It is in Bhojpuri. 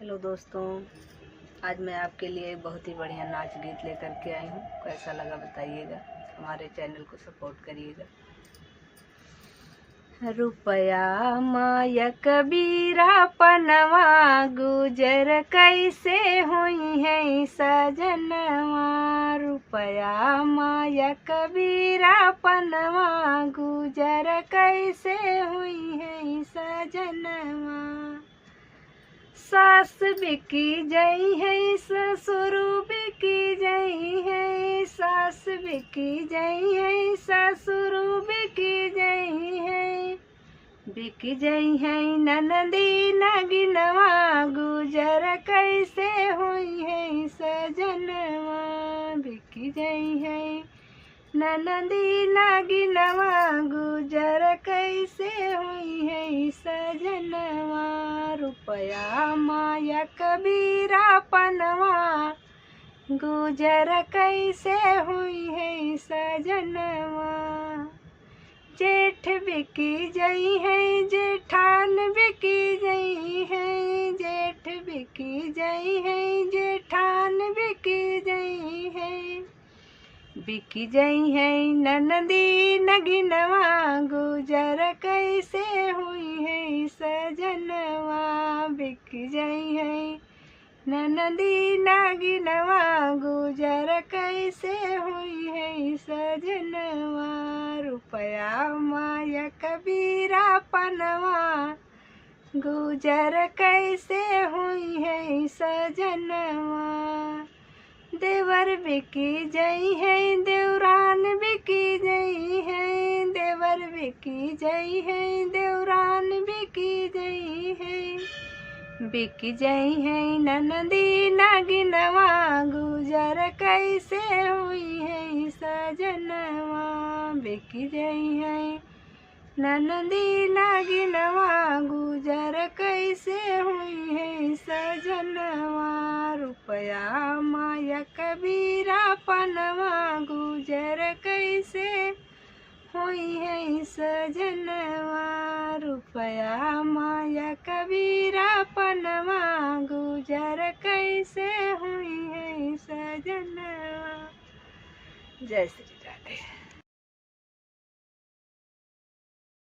हेलो दोस्तों, आज मैं आपके लिए बहुत ही बढ़िया नाच गीत लेकर के आई हूँ। कैसा लगा बताइएगा। हमारे चैनल को सपोर्ट करिएगा। रुपया माया कबीरा पनवा गुजर कैसे हुई है सजनवा। रुपया माया कबीरा पनवा गुजर कैसे हुई है सजनवा। सास बिकी जई है ससुर बिकी जई है, सास बिकी जई है ससुर बिकी जई है, बिकी जई है ननदी नगिनवा गुजर कैसे हुई है सजनवा। बिकी जई है ननदी नगिनवा गुजर कैसे हुई है सजनवा। रुपया माया कबीरा पनवा गुजर कैसे हुई है सजनवा। जेठ बिकी जई है जेठान बिकी जई है, जेठ बिकी जई है जेठान बिकी जई है, बिकी जई है ननदी नगिनवा गुजर कैसे हुई है सजनवा। बिकी जई है ननदी नगिनवा गुजर कैसे हुई है सजनवा। रुपया माया कबीरा पनवा गुजर कैसे हुई है सजनवा। देवर बिकी जई है देवरान बिकी जई है, देवर बिकी जई है देवरान बिकी जई है, बिकी जई है ननदी नगिनवा गुजर कैसे हुई है सजनवा। बिकी जई है ननदी नगिनवा गुजर कैसे हुई है सजनवा। रुपया माया कबीरा पनवा गुजर कैसे हुई है सजनवा। रुपया माया कबीरा पनवा गुजर कैसे हुई है सजनवा। जय श्री राधे।